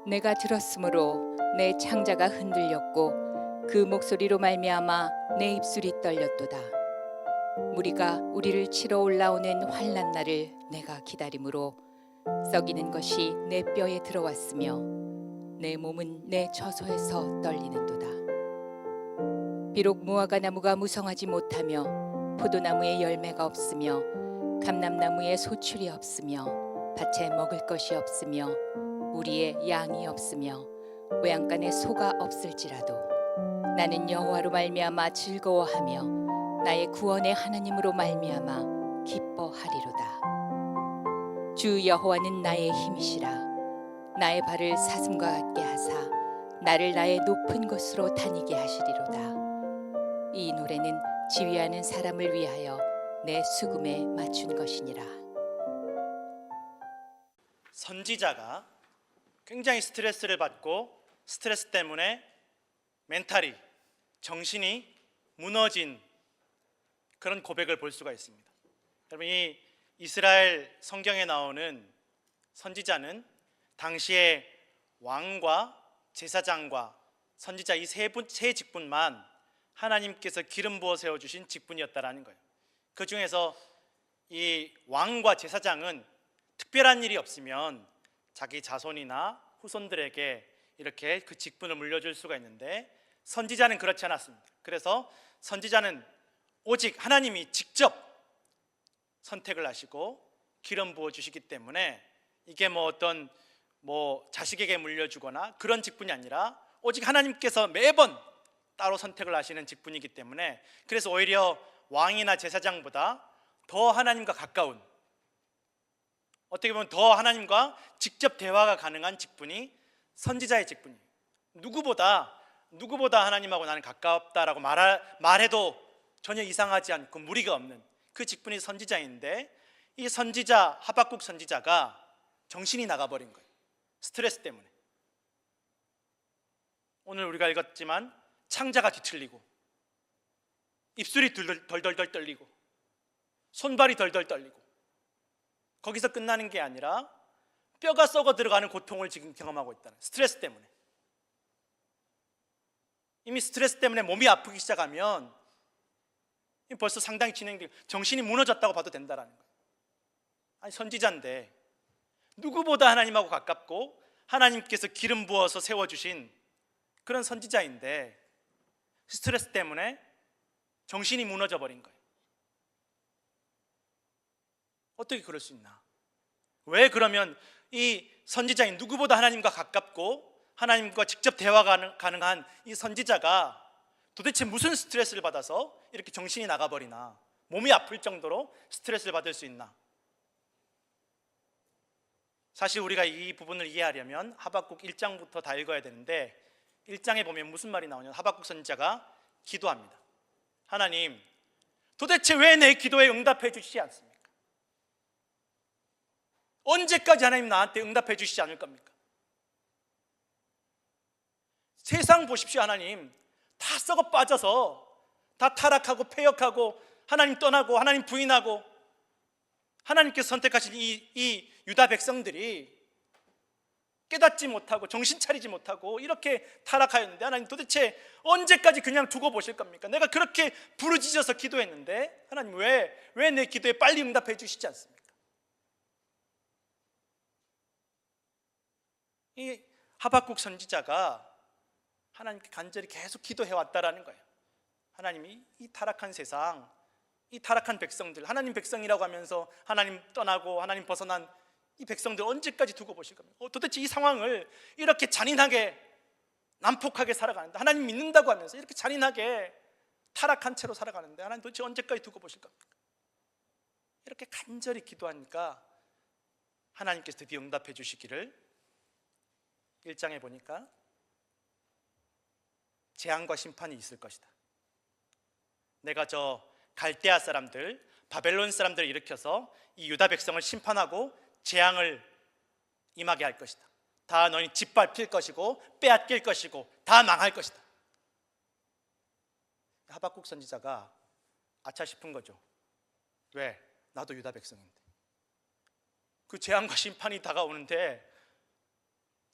내가 들었으므로 내 창자가 흔들렸고 그 목소리로 말미암아 내 입술이 떨렸도다. 무리가 우리를 치러 올라오는 환난 날을 내가 기다림으로 썩이는 것이 내 뼈에 들어왔으며 내 몸은 내 처소에서 떨리는도다. 비록 무화과 나무가 무성하지 못하며 포도나무에 열매가 없으며 감람나무에 소출이 없으며 밭에 먹을 것이 없으며 우리의 양이 없으며 외양간에 소가 없을지라도 나는 여호와로 말미암아 즐거워하며 나의 구원의 하나님으로 말미암아 기뻐하리로다. 주 여호와는 나의 힘이시라. 나의 발을 사슴과 같게 하사 나를 나의 높은 곳으로 다니게 하시리로다. 이 노래는 지휘하는 사람을 위하여 내 수금에 맞춘 것이니라. 선지자가 굉장히 스트레스를 받고 스트레스 때문에 멘탈이, 정신이 무너진 그런 고백을 볼 수가 있습니다. 여러분, 이 이스라엘 성경에 나오는 선지자는 당시에 왕과 제사장과 선지자 이 세 직분만 하나님께서 기름 부어 세워주신 직분이었다라는 거예요. 그 중에서 이 왕과 제사장은 특별한 일이 없으면 자기 자손이나 후손들에게 이렇게 그 직분을 물려줄 수가 있는데 선지자는 그렇지 않았습니다. 그래서 선지자는 오직 하나님이 직접 선택을 하시고 기름 부어 주시기 때문에 이게 어떤 자식에게 물려주거나 그런 직분이 아니라 오직 하나님께서 매번 따로 선택을 하시는 직분이기 때문에 그래서 오히려 왕이나 제사장보다 더 하나님과 가까운, 어떻게 보면 더 하나님과 직접 대화가 가능한 직분이 선지자의 직분이에요. 누구보다 하나님하고 나는 가깝다라고 말해도 전혀 이상하지 않고 무리가 없는 그 직분이 선지자인데, 이 선지자 하박국 선지자가 정신이 나가버린 거예요. 스트레스 때문에. 오늘 우리가 읽었지만 창자가 뒤틀리고 입술이 덜덜덜 떨리고 손발이 덜덜 떨리고, 거기서 끝나는 게 아니라 뼈가 썩어 들어가는 고통을 지금 경험하고 있다는, 스트레스 때문에. 이미 스트레스 때문에 몸이 아프기 시작하면 벌써 상당히 진행되고 정신이 무너졌다고 봐도 된다는 거예요. 아니, 선지자인데 누구보다 하나님하고 가깝고 하나님께서 기름 부어서 세워주신 그런 선지자인데 스트레스 때문에 정신이 무너져 버린 거예요. 어떻게 그럴 수 있나? 왜 그러면 이 선지자인, 누구보다 하나님과 가깝고 하나님과 직접 대화가 가능한 이 선지자가 도대체 무슨 스트레스를 받아서 이렇게 정신이 나가버리나, 몸이 아플 정도로 스트레스를 받을 수 있나? 사실 우리가 이 부분을 이해하려면 하박국 1장부터 다 읽어야 되는데 1장에 보면 무슨 말이 나오냐면 하박국 선지자가 기도합니다. 하나님, 도대체 왜 내 기도에 응답해 주시지 않습니까? 언제까지 하나님 나한테 응답해 주시지 않을 겁니까? 세상 보십시오. 하나님 다 썩어 빠져서 다 타락하고 패역하고 하나님 떠나고 하나님 부인하고 하나님께서 선택하신 이 유다 백성들이 깨닫지 못하고 정신 차리지 못하고 이렇게 타락하였는데, 하나님 도대체 언제까지 그냥 두고 보실 겁니까? 내가 그렇게 부르짖어서 기도했는데 하나님 왜 내 기도에 빨리 응답해 주시지 않습니까? 이 하박국 선지자가 하나님께 간절히 계속 기도해왔다라는 거예요. 하나님이 이 타락한 세상, 이 타락한 백성들, 하나님 백성이라고 하면서 하나님 떠나고 하나님 벗어난 이 백성들 언제까지 두고 보실 겁니까? 도대체 이 상황을 이렇게 잔인하게 난폭하게 살아가는데, 하나님 믿는다고 하면서 이렇게 잔인하게 타락한 채로 살아가는데 하나님 도대체 언제까지 두고 보실 겁니까? 이렇게 간절히 기도하니까 하나님께서 드디어 응답해 주시기를 1장에 보니까 재앙과 심판이 있을 것이다. 내가 저 갈대아 사람들, 바벨론 사람들을 일으켜서 이 유다 백성을 심판하고 재앙을 임하게 할 것이다. 다 너희 짓밟힐 것이고 빼앗길 것이고 다 망할 것이다. 하박국 선지자가 아차 싶은 거죠. 왜? 나도 유다 백성인데 그 재앙과 심판이 다가오는데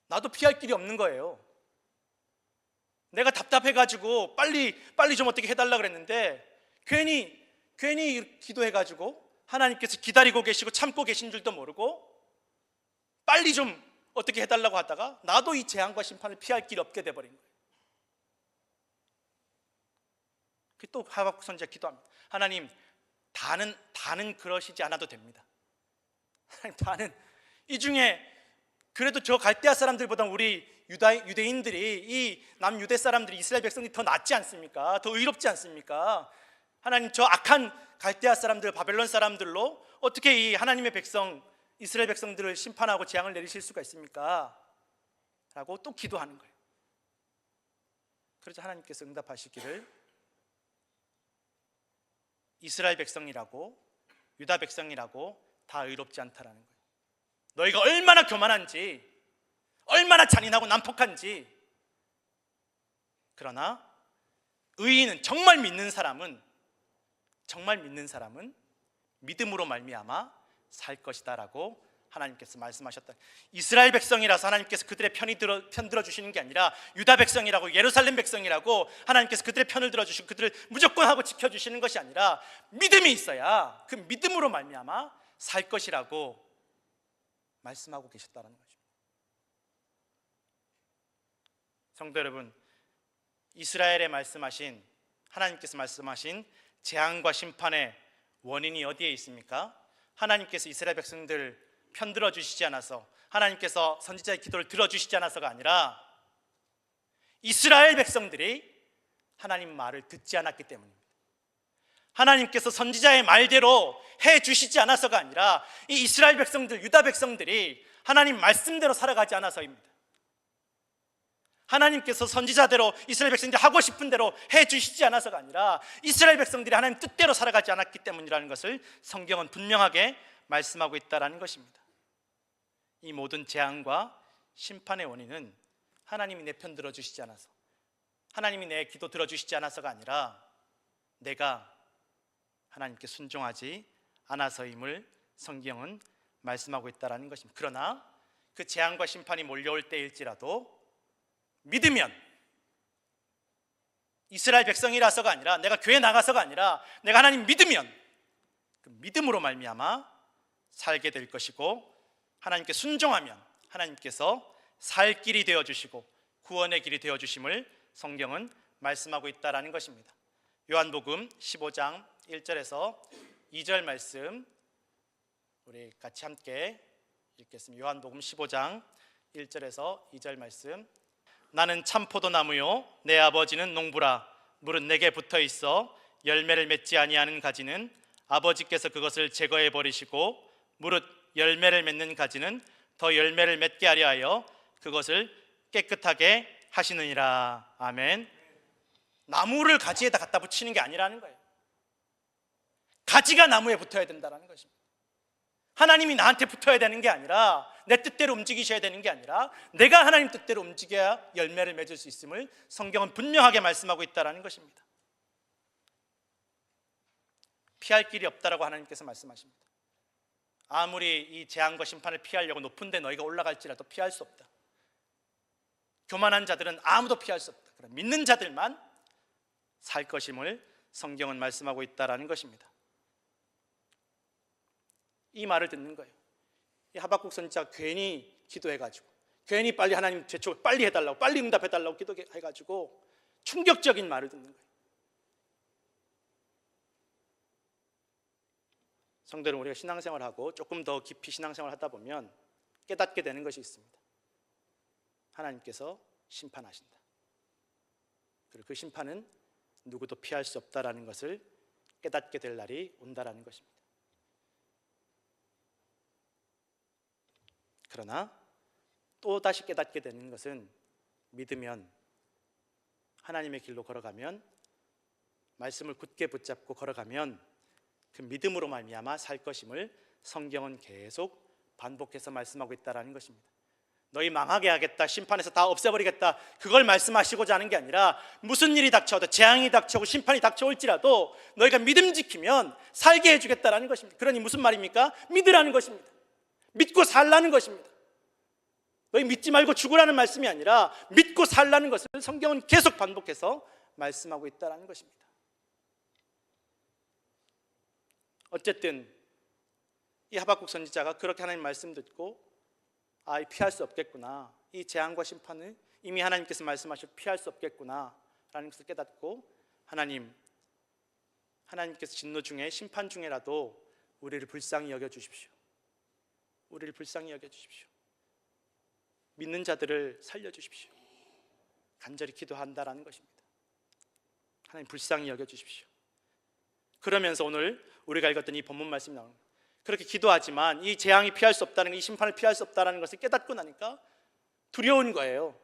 나도 피할 길이 없는 거예요. 내가 답답해가지고 빨리 좀 어떻게 해달라 그랬는데 괜히 기도해가지고 하나님께서 기다리고 계시고 참고 계신 줄도 모르고 빨리 좀 어떻게 해달라고 하다가 나도 이 재앙과 심판을 피할 길이 없게 돼버린 거예요. 또 하박국 선지자 기도합니다. 하나님, 다는 그러시지 않아도 됩니다. 하나님, 다는 이 중에 그래도 저 갈대아 사람들보다 우리 유대인들이, 이 남유대 사람들이, 이스라엘 백성이 더 낫지 않습니까? 더 의롭지 않습니까? 하나님, 저 악한 갈대아 사람들, 바벨론 사람들로 어떻게 이 하나님의 백성, 이스라엘 백성들을 심판하고 재앙을 내리실 수가 있습니까? 라고 또 기도하는 거예요. 그래서 하나님께서 응답하시기를 이스라엘 백성이라고, 유다 백성이라고 다 의롭지 않다라는 거예요. 너희가 얼마나 교만한지, 얼마나 잔인하고 난폭한지. 그러나 의인은, 정말 믿는 사람은 믿음으로 말미암아 살 것이다라고 하나님께서 말씀하셨다. 이스라엘 백성이라서 하나님께서 그들의 편 들어주시는 게 아니라 유다 백성이라고, 예루살렘 백성이라고 하나님께서 그들의 편을 들어주시고 그들을 무조건 하고 지켜주시는 것이 아니라 믿음이 있어야 그 믿음으로 말미암아 살 것이라고 말씀하고 계셨다는 거죠. 성도 여러분, 이스라엘에 말씀하신, 하나님께서 말씀하신 재앙과 심판의 원인이 어디에 있습니까? 하나님께서 이스라엘 백성들 편 들어주시지 않아서, 하나님께서 선지자의 기도를 들어주시지 않아서가 아니라 이스라엘 백성들이 하나님 말을 듣지 않았기 때문입니다. 하나님께서 선지자의 말대로 해주시지 않아서가 아니라 이 이스라엘 백성들, 유다 백성들이 하나님 말씀대로 살아가지 않아서입니다. 하나님께서 선지자대로 이스라엘 백성들이 하고 싶은 대로 해주시지 않아서가 아니라 이스라엘 백성들이 하나님 뜻대로 살아가지 않았기 때문이라는 것을 성경은 분명하게 말씀하고 있다는 것입니다. 이 모든 재앙과 심판의 원인은 하나님이 내 편 들어주시지 않아서, 하나님이 내 기도 들어주시지 않아서가 아니라 내가 하나님께 순종하지 않아서임을 성경은 말씀하고 있다는 것입니다. 그러나 그 재앙과 심판이 몰려올 때일지라도 믿으면, 이스라엘 백성이라서가 아니라, 내가 교회 나가서가 아니라 내가 하나님 믿으면 그 믿음으로 말미암아 살게 될 것이고, 하나님께 순종하면 하나님께서 살 길이 되어주시고 구원의 길이 되어주심을 성경은 말씀하고 있다는 것입니다. 요한복음 15장 1절에서 2절 말씀 우리 같이 함께 읽겠습니다. 요한복음 15장 1절에서 2절 말씀. 나는 참포도나무요 내 아버지는 농부라. 물은 내게 붙어 있어 열매를 맺지 아니하는 가지는 아버지께서 그것을 제거해 버리시고, 무릇 열매를 맺는 가지는 더 열매를 맺게 하려 하여 그것을 깨끗하게 하시느니라. 아멘. 나무를 가지에다 갖다 붙이는 게 아니라는 거예요. 가지가 나무에 붙어야 된다는 것입니다. 하나님이 나한테 붙어야 되는 게 아니라, 내 뜻대로 움직이셔야 되는 게 아니라 내가 하나님 뜻대로 움직여야 열매를 맺을 수 있음을 성경은 분명하게 말씀하고 있다는 것입니다. 피할 길이 없다라고 하나님께서 말씀하십니다. 아무리 이 재앙과 심판을 피하려고 높은 데 너희가 올라갈지라도 피할 수 없다. 교만한 자들은 아무도 피할 수 없다. 그럼 믿는 자들만 살 것임을 성경은 말씀하고 있다는 것입니다. 이 말을 듣는 거예요. 이 하박국 선지자가 괜히 기도해가지고, 괜히 빨리 하나님 제초 빨리 해달라고, 빨리 응답해달라고 기도해가지고 충격적인 말을 듣는 거예요. 성도는 우리가 신앙생활하고 조금 더 깊이 신앙생활을 하다 보면 깨닫게 되는 것이 있습니다. 하나님께서 심판하신다. 그리고 그 심판은 누구도 피할 수 없다라는 것을 깨닫게 될 날이 온다라는 것입니다. 그러나 또 다시 깨닫게 되는 것은, 믿으면, 하나님의 길로 걸어가면, 말씀을 굳게 붙잡고 걸어가면 그 믿음으로 말미암아 살 것임을 성경은 계속 반복해서 말씀하고 있다는 것입니다. 너희 망하게 하겠다, 심판에서 다 없애버리겠다, 그걸 말씀하시고자 하는 게 아니라 무슨 일이 닥쳐도, 재앙이 닥쳐오고 심판이 닥쳐올지라도 너희가 믿음 지키면 살게 해주겠다는 것입니다. 그러니 무슨 말입니까? 믿으라는 것입니다. 믿고 살라는 것입니다. 너희 믿지 말고 죽으라는 말씀이 아니라 믿고 살라는 것을 성경은 계속 반복해서 말씀하고 있다는 것입니다. 어쨌든 이 하박국 선지자가 그렇게 하나님 말씀 듣고 피할 수 없겠구나, 이 재앙과 심판을 이미 하나님께서 말씀하셔서 피할 수 없겠구나 라는 것을 깨닫고 하나님께서 진노 중에 심판 중에라도 우리를 불쌍히 여겨주십시오. 우리를 불쌍히 여겨주십시오. 믿는 자들을 살려주십시오. 간절히 기도한다라는 것입니다. 하나님 불쌍히 여겨주십시오. 그러면서 오늘 우리가 읽었던 이 본문 말씀이 나옵니다. 그렇게 기도하지만 이 재앙이 피할 수 없다는 것, 이 심판을 피할 수 없다는 것을 깨닫고 나니까 두려운 거예요.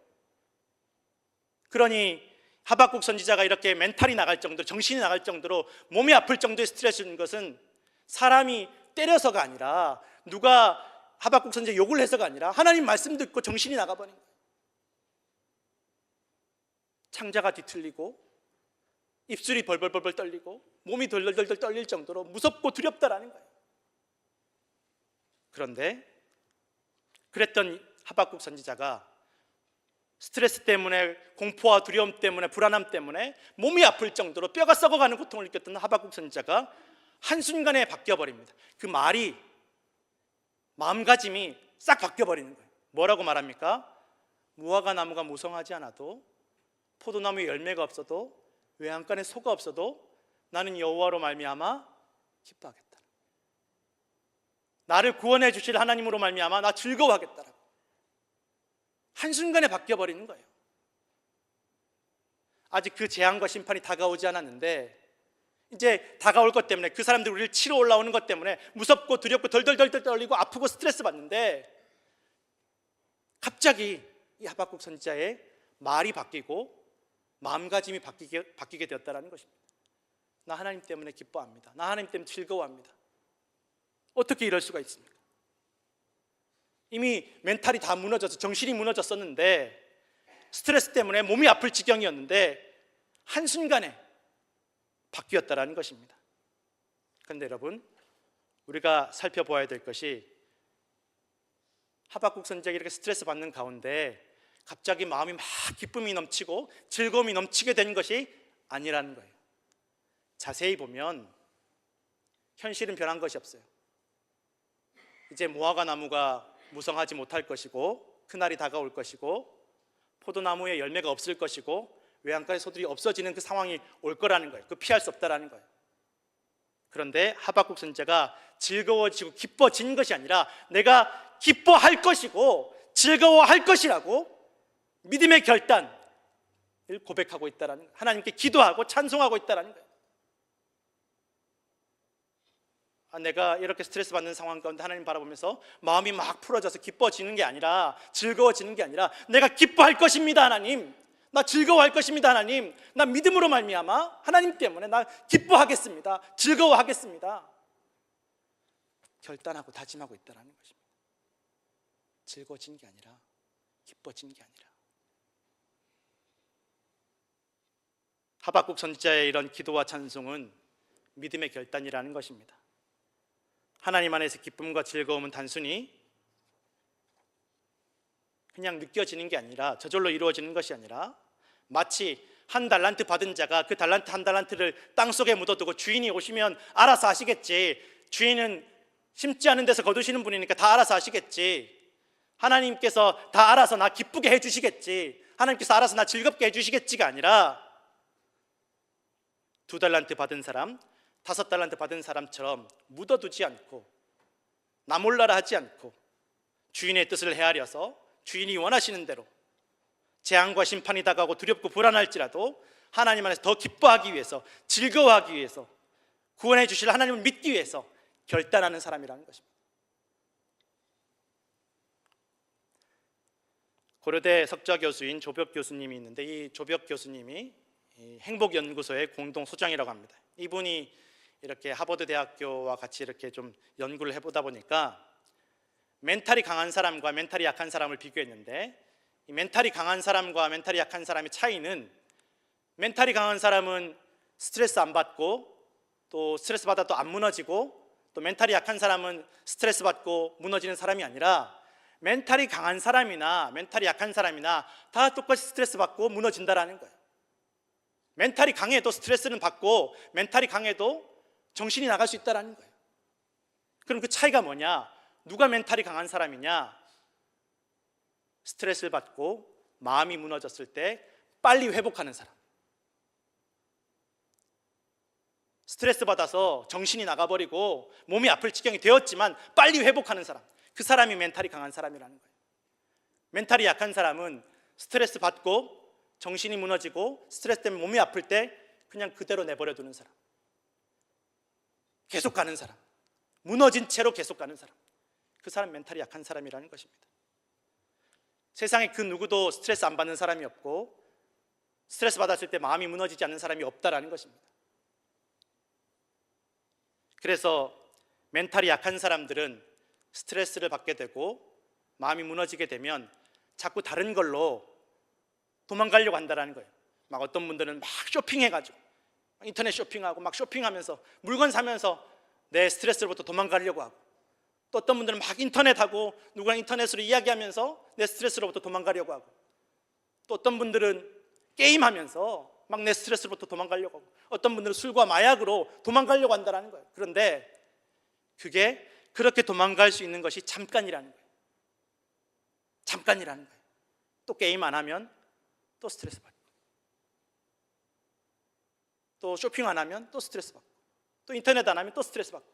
그러니 하박국 선지자가 이렇게 멘탈이 나갈 정도로, 정신이 나갈 정도로, 몸이 아플 정도의 스트레스인 것은 사람이 때려서가 아니라, 누가 하박국 선지자 욕을 해서가 아니라 하나님 말씀 듣고 정신이 나가버린 거예요. 창자가 뒤틀리고 입술이 벌벌벌 떨리고 몸이 덜덜덜 떨릴 정도로 무섭고 두렵다라는 거예요. 그런데 그랬던 하박국 선지자가 스트레스 때문에, 공포와 두려움 때문에, 불안함 때문에 몸이 아플 정도로 뼈가 썩어가는 고통을 느꼈던 하박국 선지자가 한순간에 바뀌어버립니다. 그 말이, 마음가짐이 싹 바뀌어버리는 거예요. 뭐라고 말합니까? 무화과 나무가 무성하지 않아도, 포도나무에 열매가 없어도, 외양간에 소가 없어도 나는 여호와로 말미암아 기뻐하겠다. 나를 구원해 주실 하나님으로 말미암아 나 즐거워하겠다라고 한순간에 바뀌어버리는 거예요. 아직 그 재앙과 심판이 다가오지 않았는데 이제 다가올 것 때문에, 그 사람들이 우리를 치러 올라오는 것 때문에 무섭고 두렵고 덜덜덜 떨리고 아프고 스트레스 받는데, 갑자기 이 하박국 선지자의 말이 바뀌고 마음가짐이 바뀌게 되었다는 것입니다. 나 하나님 때문에 기뻐합니다. 나 하나님 때문에 즐거워합니다. 어떻게 이럴 수가 있습니까? 이미 멘탈이 다 무너져서 정신이 무너졌었는데, 스트레스 때문에 몸이 아플 지경이었는데 한순간에 바뀌었다라는 것입니다. 그런데 여러분, 우리가 살펴보아야 될 것이, 하박국 선지자가 이렇게 스트레스 받는 가운데 갑자기 마음이 막 기쁨이 넘치고 즐거움이 넘치게 된 것이 아니라는 거예요. 자세히 보면 현실은 변한 것이 없어요. 이제 무화과 나무가 무성하지 못할 것이고, 그날이 다가올 것이고, 포도나무에 열매가 없을 것이고, 외양간의 소들이 없어지는 그 상황이 올 거라는 거예요. 그 피할 수 없다라는 거예요. 그런데 하박국 선지자가 즐거워지고 기뻐진 것이 아니라 내가 기뻐할 것이고 즐거워할 것이라고 믿음의 결단을 고백하고 있다라는 거예요. 하나님께 기도하고 찬송하고 있다라는 거예요. 내가 이렇게 스트레스 받는 상황 가운데 하나님 바라보면서 마음이 막 풀어져서 기뻐지는 게 아니라, 즐거워지는 게 아니라, 내가 기뻐할 것입니다 하나님, 나 즐거워할 것입니다 하나님, 나 믿음으로 말미암아 하나님 때문에 나 기뻐하겠습니다, 즐거워하겠습니다, 결단하고 다짐하고 있다는 것입니다. 즐거워진 게 아니라 기뻐진 게 아니라. 하박국 선지자의 이런 기도와 찬송은 믿음의 결단이라는 것입니다. 하나님 안에서 기쁨과 즐거움은 단순히 그냥 느껴지는 게 아니라, 저절로 이루어지는 것이 아니라, 마치 한 달란트 받은 자가 그 달란트 한 달란트를 땅속에 묻어두고 주인이 오시면 알아서 하시겠지, 주인은 심지 않은 데서 거두시는 분이니까 다 알아서 하시겠지, 하나님께서 다 알아서 나 기쁘게 해주시겠지, 하나님께서 알아서 나 즐겁게 해주시겠지가 아니라, 2달란트 받은 사람, 5달란트 받은 사람처럼 묻어두지 않고 나 몰라라 하지 않고 주인의 뜻을 헤아려서 주인이 원하시는 대로, 재앙과 심판이 다가오고 두렵고 불안할지라도 하나님 안에서 더 기뻐하기 위해서, 즐거워하기 위해서, 구원해 주실 하나님을 믿기 위해서 결단하는 사람이라는 것입니다. 고려대 석좌 교수인 조벽 교수님이 있는데, 이 조벽 교수님이 행복연구소의 공동 소장이라고 합니다. 이분이 이렇게 하버드 대학교와 같이 이렇게 좀 연구를 해보다 보니까 멘탈이 강한 사람과 멘탈이 약한 사람을 비교했는데, 이 멘탈이 강한 사람과 멘탈이 약한 사람의 차이는, 멘탈이 강한 사람은 스트레스 안 받고, 또 스트레스 받아 또 안 무너지고, 또 멘탈이 약한 사람은 스트레스 받고 무너지는 사람이 아니라, 멘탈이 강한 사람이나 멘탈이 약한 사람이나 다 똑같이 스트레스 받고 무너진다라는 거예요. 멘탈이 강해도 스트레스는 받고 멘탈이 강해도 정신이 나갈 수 있다는 거예요. 그럼 그 차이가 뭐냐? 누가 멘탈이 강한 사람이냐? 스트레스를 받고 마음이 무너졌을 때 빨리 회복하는 사람. 스트레스 받아서 정신이 나가버리고 몸이 아플 지경이 되었지만 빨리 회복하는 사람, 그 사람이 멘탈이 강한 사람이라는 거예요. 멘탈이 약한 사람은 스트레스 받고 정신이 무너지고 스트레스 때문에 몸이 아플 때 그냥 그대로 내버려 두는 사람, 계속 가는 사람, 무너진 채로 계속 가는 사람, 그 사람 멘탈이 약한 사람이라는 것입니다. 세상에 그 누구도 스트레스 안 받는 사람이 없고 스트레스 받았을 때 마음이 무너지지 않는 사람이 없다라는 것입니다. 그래서 멘탈이 약한 사람들은 스트레스를 받게 되고 마음이 무너지게 되면 자꾸 다른 걸로 도망가려고 한다는 거예요. 막 어떤 분들은 막 쇼핑해가지고 인터넷 쇼핑하고 막 쇼핑하면서 물건 사면서 내 스트레스로부터 도망가려고 하고, 또 어떤 분들은 막 인터넷하고 누구랑 인터넷으로 이야기하면서 내 스트레스로부터 도망가려고 하고, 또 어떤 분들은 게임하면서 막 내 스트레스로부터 도망가려고 하고, 어떤 분들은 술과 마약으로 도망가려고 한다는 거예요. 그런데 그게 그렇게 도망갈 수 있는 것이 잠깐이라는 거예요. 잠깐이라는 거예요. 또 게임 안 하면 또 스트레스 받고, 또 쇼핑 안 하면 또 스트레스 받고, 또 인터넷 안 하면 또 스트레스 받고,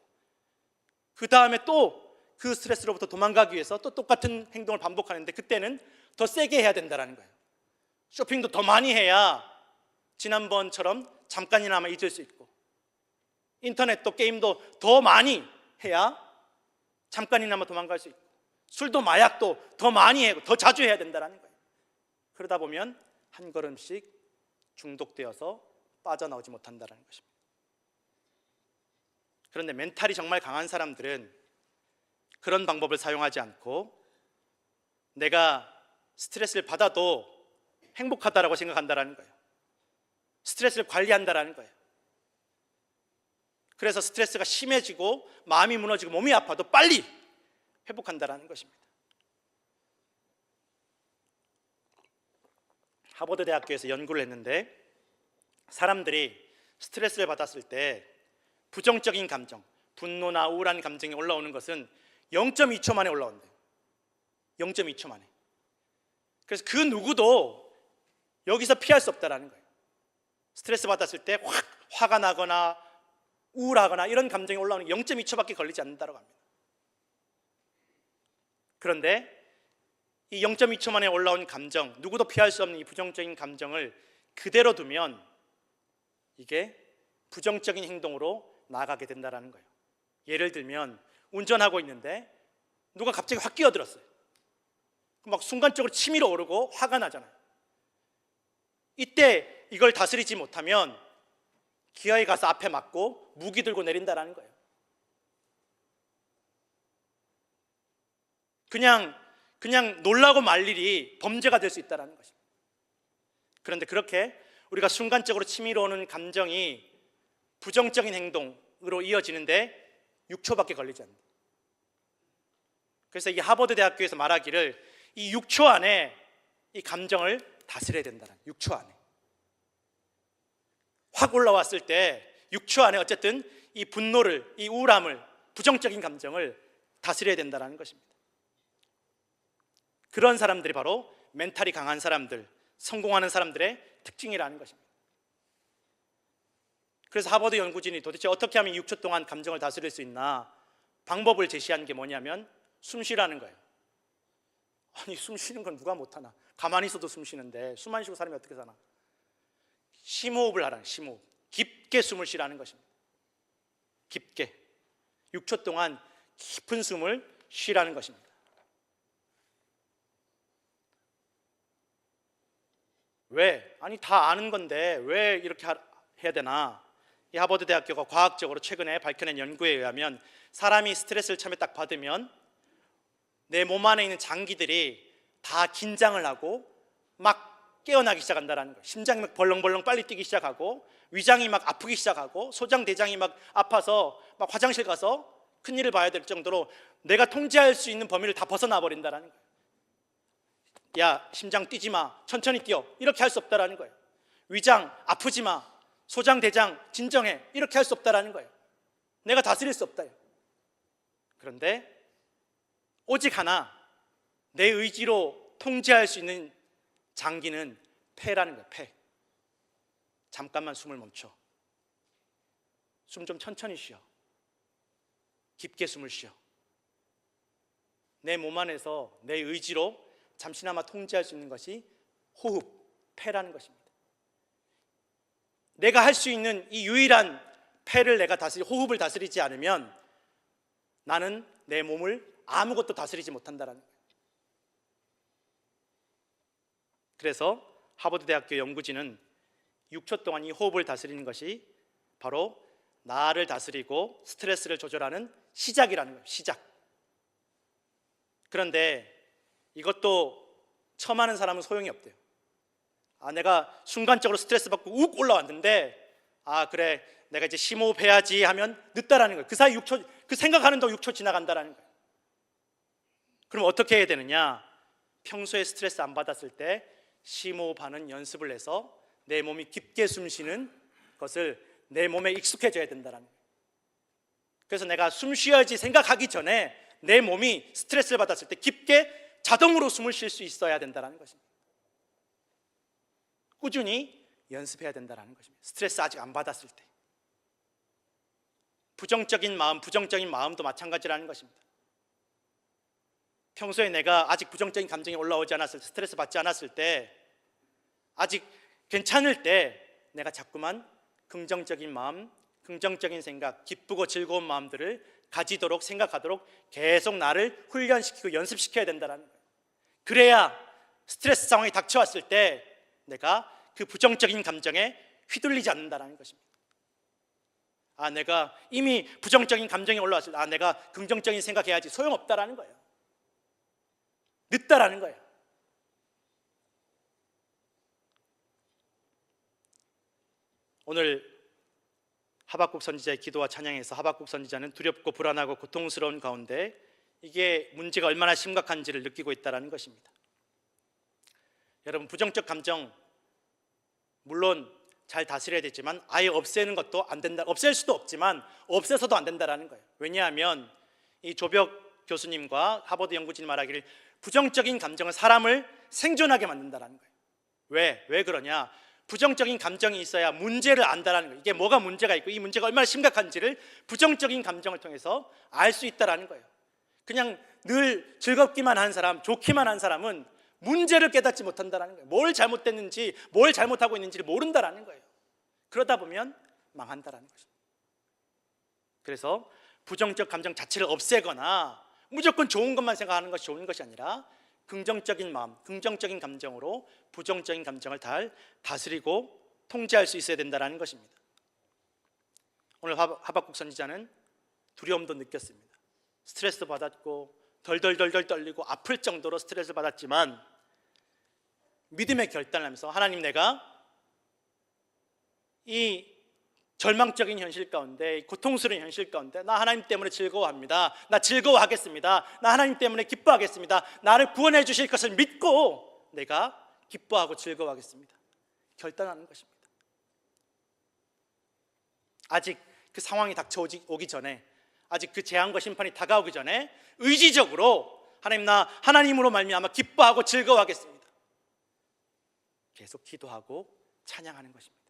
그 다음에 또 그 스트레스로부터 도망가기 위해서 또 똑같은 행동을 반복하는데 그때는 더 세게 해야 된다는 거예요. 쇼핑도 더 많이 해야 지난번처럼 잠깐이나마 잊을 수 있고, 인터넷도 게임도 더 많이 해야 잠깐이나마 도망갈 수 있고, 술도 마약도 더 많이 하고 더 자주 해야 된다는 거예요. 그러다 보면 한 걸음씩 중독되어서 빠져나오지 못한다는 것입니다. 그런데 멘탈이 정말 강한 사람들은 그런 방법을 사용하지 않고 내가 스트레스를 받아도 행복하다라고 생각한다는 거예요. 스트레스를 관리한다는 거예요. 그래서 스트레스가 심해지고 마음이 무너지고 몸이 아파도 빨리 회복한다는 것입니다. 하버드 대학교에서 연구를 했는데 사람들이 스트레스를 받았을 때 부정적인 감정, 분노나 우울한 감정이 올라오는 것은 0.2초 만에 올라온대요. 0.2초 만에. 그래서 그 누구도 여기서 피할 수 없다는 거예요. 스트레스 받았을 때 확 화가 나거나 우울하거나 이런 감정이 올라오는 게 0.2초밖에 걸리지 않는다고 합니다. 그런데 이 0.2초 만에 올라온 감정, 누구도 피할 수 없는 이 부정적인 감정을 그대로 두면 이게 부정적인 행동으로 나아가게 된다는 거예요. 예를 들면 운전하고 있는데 누가 갑자기 확 끼어들었어요. 막 순간적으로 치밀어 오르고 화가 나잖아요. 이때 이걸 다스리지 못하면 기어에 가서 앞에 맞고 무기 들고 내린다는 거예요. 그냥 놀라고 말 일이 범죄가 될 수 있다는 것입니다. 그런데 그렇게 우리가 순간적으로 치밀어 오는 감정이 부정적인 행동으로 이어지는데 6초밖에 걸리지 않는다. 그래서 이 하버드 대학교에서 말하기를 이 6초 안에 이 감정을 다스려야 된다는, 6초 안에 확 올라왔을 때 6초 안에 어쨌든 이 분노를, 이 우울함을, 부정적인 감정을 다스려야 된다는 것입니다. 그런 사람들이 바로 멘탈이 강한 사람들, 성공하는 사람들의 특징이라는 것입니다. 그래서 하버드 연구진이 도대체 어떻게 하면 6초 동안 감정을 다스릴 수 있나 방법을 제시한 게 뭐냐면 숨 쉬라는 거예요. 아니, 숨 쉬는 건 누가 못하나? 가만히 있어도 숨 쉬는데 숨 안 쉬고 사람이 어떻게 사나? 심호흡을 하라는, 심호흡. 깊게 숨을 쉬라는 것입니다. 깊게 6초 동안 깊은 숨을 쉬라는 것입니다. 왜? 아니, 다 아는 건데 왜 이렇게 해야 되나? 이 하버드 대학교가 과학적으로 최근에 밝혀낸 연구에 의하면 사람이 스트레스를 처음에 딱 받으면 내 몸 안에 있는 장기들이 다 긴장을 하고 막 깨어나기 시작한다는 거예요. 심장이 막 벌렁벌렁 빨리 뛰기 시작하고 위장이 막 아프기 시작하고 소장, 대장이 막 아파서 막 화장실 가서 큰일을 봐야 될 정도로 내가 통제할 수 있는 범위를 다 벗어나 버린다라는 거예요. 야, 심장 뛰지 마, 천천히 뛰어, 이렇게 할 수 없다라는 거예요. 위장 아프지 마, 소장 대장 진정해, 이렇게 할 수 없다라는 거예요. 내가 다스릴 수 없다. 그런데 오직 하나, 내 의지로 통제할 수 있는 장기는 폐라는 거예요. 폐. 잠깐만 숨을 멈춰. 숨 좀 천천히 쉬어. 깊게 숨을 쉬어. 내 몸 안에서 내 의지로 잠시나마 통제할 수 있는 것이 호흡, 폐라는 것입니다. 내가 할 수 있는 이 유일한 폐를 내가 호흡을 다스리지 않으면 나는 내 몸을 아무것도 다스리지 못한다는 거예요. 그래서 하버드 대학교 연구진은 6초 동안 이 호흡을 다스리는 것이 바로 나를 다스리고 스트레스를 조절하는 시작이라는 거예요. 시작. 그런데 이것도 처음 하는 사람은 소용이 없대요. 내가 순간적으로 스트레스 받고 욱 올라왔는데 그래, 내가 이제 심호흡 해야지 하면 늦다라는 거예요. 그 사이 6초, 그 생각하는 동안 6초 지나간다라는 거예요. 그럼 어떻게 해야 되느냐? 평소에 스트레스 안 받았을 때 심호흡하는 연습을 해서 내 몸이 깊게 숨 쉬는 것을 내 몸에 익숙해져야 된다는 거예요. 그래서 내가 숨 쉬어야지 생각하기 전에 내 몸이 스트레스를 받았을 때 깊게 자동으로 숨을 쉴 수 있어야 된다는 것입니다. 꾸준히 연습해야 된다는 것입니다. 스트레스 아직 안 받았을 때. 부정적인 마음도 마찬가지라는 것입니다. 평소에 내가 아직 부정적인 감정이 올라오지 않았을 때, 스트레스 받지 않았을 때, 아직 괜찮을 때 내가 자꾸만 긍정적인 마음, 긍정적인 생각, 기쁘고 즐거운 마음들을 가지도록 생각하도록 계속 나를 훈련시키고 연습시켜야 된다는 거예요. 그래야 스트레스 상황이 닥쳐왔을 때 내가 그 부정적인 감정에 휘둘리지 않는다는 것입니다. 내가 이미 부정적인 감정이 올라왔을 때 내가 긍정적인 생각해야지, 소용없다라는 거예요. 늦다라는 거예요. 오늘 하박국 선지자의 기도와 찬양에서 하박국 선지자는 두렵고 불안하고 고통스러운 가운데 이게 문제가 얼마나 심각한지를 느끼고 있다는 것입니다. 여러분, 부정적 감정 물론 잘 다스려야 되지만 아예 없애는 것도 안 된다. 없앨 수도 없지만 없애서도 안 된다는 거예요. 왜냐하면 이 조벽 교수님과 하버드 연구진이 말하기를 부정적인 감정은 사람을 생존하게 만든다는 거예요. 왜 그러냐? 부정적인 감정이 있어야 문제를 안다라는 거예요. 이게 뭐가 문제가 있고 이 문제가 얼마나 심각한지를 부정적인 감정을 통해서 알 수 있다라는 거예요. 그냥 늘 즐겁기만 한 사람, 좋기만 한 사람은 문제를 깨닫지 못한다라는 거예요. 뭘 잘못됐는지, 뭘 잘못하고 있는지를 모른다라는 거예요. 그러다 보면 망한다라는 것입니다. 그래서 부정적 감정 자체를 없애거나 무조건 좋은 것만 생각하는 것이 좋은 것이 아니라 긍정적인 마음, 긍정적인 감정으로 부정적인 감정을 잘 다스리고 통제할 수 있어야 된다는 것입니다. 오늘 하박국 선지자는 두려움도 느꼈습니다. 스트레스 받았고 덜덜덜덜 떨리고 아플 정도로 스트레스를 받았지만 믿음의 결단을 하면서 하나님, 내가 이 절망적인 현실 가운데, 고통스러운 현실 가운데 나 하나님 때문에 즐거워합니다. 나 즐거워하겠습니다. 나 하나님 때문에 기뻐하겠습니다. 나를 구원해 주실 것을 믿고 내가 기뻐하고 즐거워하겠습니다. 결단하는 것입니다. 아직 그 상황이 닥쳐오기 전에, 아직 그 재앙과 심판이 다가오기 전에 의지적으로 하나님, 나 하나님으로 말미암아 기뻐하고 즐거워하겠습니다. 계속 기도하고 찬양하는 것입니다.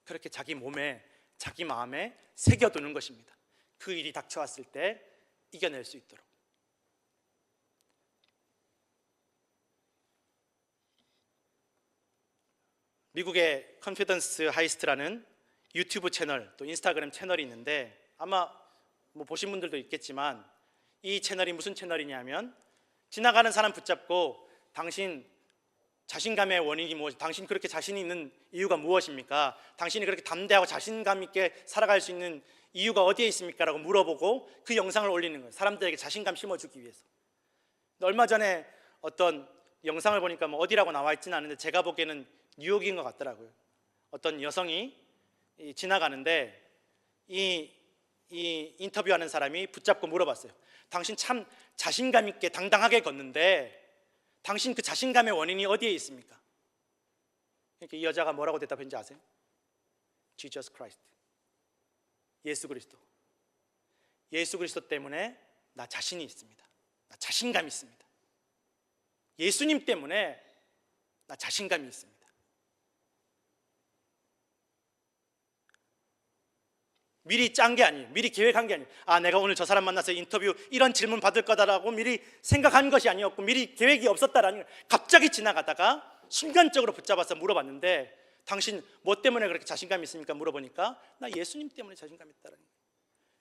그렇게 자기 몸에, 자기 마음에 새겨두는 것입니다. 그 일이 닥쳐왔을 때 이겨낼 수 있도록. 미국의 컨피던스 하이스트라는 유튜브 채널, 또 인스타그램 채널이 있는데 아마 보신 분들도 있겠지만 이 채널이 무슨 채널이냐면, 지나가는 사람 붙잡고 당신 자신감의 원인이 무엇이, 당신 그렇게 자신이 있는 이유가 무엇입니까? 당신이 그렇게 담대하고 자신감 있게 살아갈 수 있는 이유가 어디에 있습니까? 라고 물어보고 그 영상을 올리는 거예요. 사람들에게 자신감 심어주기 위해서. 얼마 전에 어떤 영상을 보니까 어디라고 나와 있지는 않은데 제가 보기에는 뉴욕인 것 같더라고요. 어떤 여성이 지나가는데 이 이 인터뷰하는 사람이 붙잡고 물어봤어요. 당신 참 자신감 있게 당당하게 걷는데 당신 그 자신감의 원인이 어디에 있습니까? 그러니까 이 여자가 뭐라고 대답했는지 아세요? Jesus Christ. 예수 그리스도. 예수 그리스도 때문에 나 자신이 있습니다. 나 자신감이 있습니다. 예수님 때문에 나 자신감이 있습니다. 미리 짠 게 아니에요. 미리 계획한 게 아니에요. 아, 내가 오늘 저 사람 만나서 인터뷰 이런 질문 받을 거다라고 미리 생각한 것이 아니었고 미리 계획이 없었다라는 거예요. 갑자기 지나가다가 순간적으로 붙잡아서 물어봤는데 당신 뭐 때문에 그렇게 자신감이 있습니까? 물어보니까 나 예수님 때문에 자신감이 있다라는 거예요.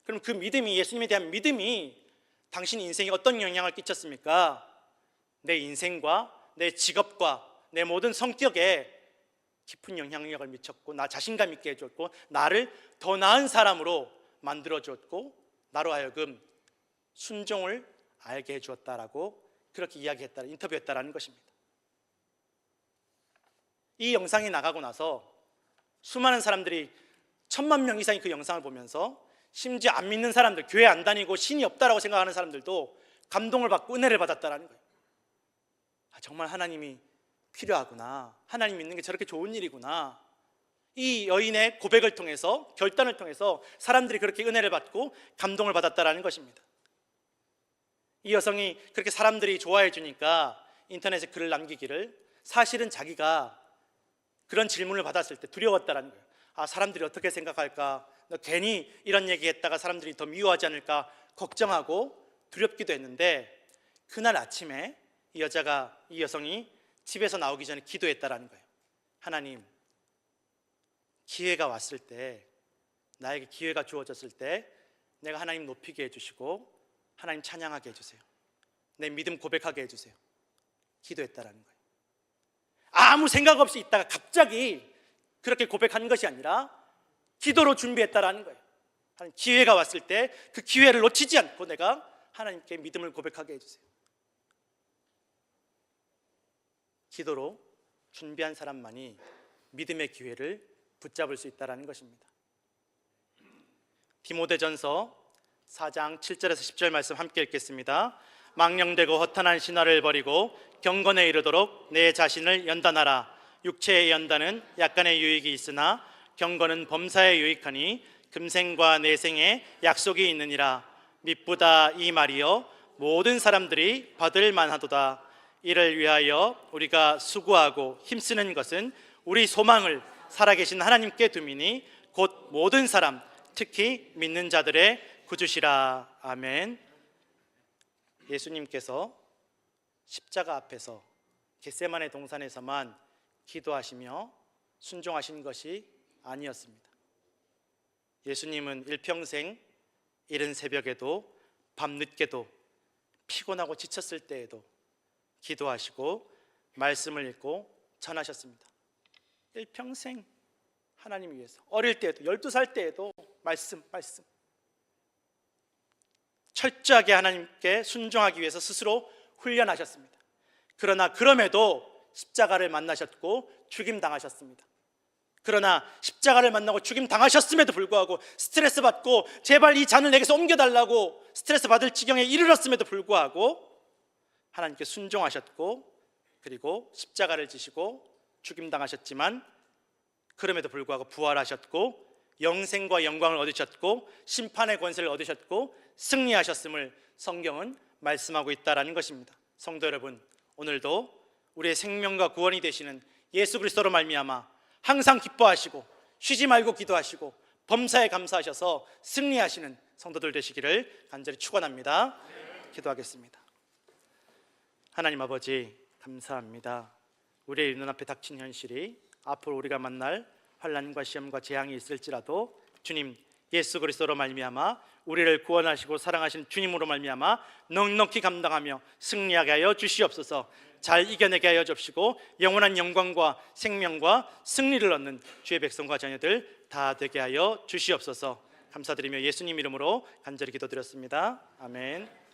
그럼 그 믿음이, 예수님에 대한 믿음이 당신 인생에 어떤 영향을 끼쳤습니까? 내 인생과 내 직업과 내 모든 성격에 깊은 영향력을 미쳤고 나 자신감 있게 해줬고 나를 더 나은 사람으로 만들어줬고 나로 하여금 순종을 알게 해주었다라고 그렇게 이야기했다, 인터뷰했다라는 것입니다. 이 영상이 나가고 나서 수많은 사람들이 1000만 명 이상이 그 영상을 보면서 심지어 안 믿는 사람들, 교회 안 다니고 신이 없다라고 생각하는 사람들도 감동을 받고 은혜를 받았다라는 거예요. 아, 정말 하나님이 필요하구나. 하나님 믿는 게 저렇게 좋은 일이구나. 이 여인의 고백을 통해서, 결단을 통해서 사람들이 그렇게 은혜를 받고 감동을 받았다라는 것입니다. 이 여성이 그렇게 사람들이 좋아해 주니까 인터넷에 글을 남기기를, 사실은 자기가 그런 질문을 받았을 때 두려웠다라는 거예요. 아, 사람들이 어떻게 생각할까? 너 괜히 이런 얘기했다가 사람들이 더 미워하지 않을까 걱정하고 두렵기도 했는데 그날 아침에 이 여성이 집에서 나오기 전에 기도했다라는 거예요. 하나님, 기회가 왔을 때, 나에게 기회가 주어졌을 때 내가 하나님 높이게 해주시고 하나님 찬양하게 해주세요. 내 믿음 고백하게 해주세요. 기도했다라는 거예요. 아무 생각 없이 있다가 갑자기 그렇게 고백한 것이 아니라 기도로 준비했다라는 거예요. 하나님, 기회가 왔을 때 그 기회를 놓치지 않고 내가 하나님께 믿음을 고백하게 해주세요. 기도로 준비한 사람만이 믿음의 기회를 붙잡을 수 있다는 것입니다. 디모데전서 4장 7절에서 10절 말씀 함께 읽겠습니다. 망령되고 허탄한 신화를 버리고 경건에 이르도록 내 자신을 연단하라. 육체의 연단은 약간의 유익이 있으나 경건은 범사에 유익하니 금생과 내생에 약속이 있느니라. mit보다 이 말이요 모든 사람들이 받을 만하도다. 이를 위하여 우리가 수고하고 힘쓰는 것은 우리 소망을 살아계신 하나님께 둠이니 곧 모든 사람, 특히 믿는 자들의 구주시라. 아멘. 예수님께서 십자가 앞에서 겟세마네 동산에서만 기도하시며 순종하신 것이 아니었습니다. 예수님은 일평생 이른 새벽에도 밤늦게도 피곤하고 지쳤을 때에도 기도하시고 말씀을 읽고 전하셨습니다. 일평생 하나님 위해서, 어릴 때에도 12살 때에도 말씀 철저하게 하나님께 순종하기 위해서 스스로 훈련하셨습니다. 그러나 그럼에도 십자가를 만나셨고 죽임당하셨습니다. 그러나 십자가를 만나고 죽임당하셨음에도 불구하고 스트레스 받고 제발 이 잔을 내게서 옮겨달라고 스트레스 받을 지경에 이르렀음에도 불구하고 하나님께 순종하셨고 그리고 십자가를 지시고 죽임당하셨지만 그럼에도 불구하고 부활하셨고 영생과 영광을 얻으셨고 심판의 권세를 얻으셨고 승리하셨음을 성경은 말씀하고 있다는 것입니다. 성도 여러분, 오늘도 우리의 생명과 구원이 되시는 예수 그리스도로 말미암아 항상 기뻐하시고 쉬지 말고 기도하시고 범사에 감사하셔서 승리하시는 성도들 되시기를 간절히 축원합니다. 기도하겠습니다. 하나님 아버지, 감사합니다. 우리의 눈앞에 닥친 현실이 앞으로 우리가 만날 환난과 시험과 재앙이 있을지라도 주님 예수 그리스도로 말미암아 우리를 구원하시고 사랑하신 주님으로 말미암아 넉넉히 감당하며 승리하게 하여 주시옵소서. 잘 이겨내게 하여 주시고 영원한 영광과 생명과 승리를 얻는 주의 백성과 자녀들 다 되게 하여 주시옵소서. 감사드리며 예수님 이름으로 간절히 기도드렸습니다. 아멘.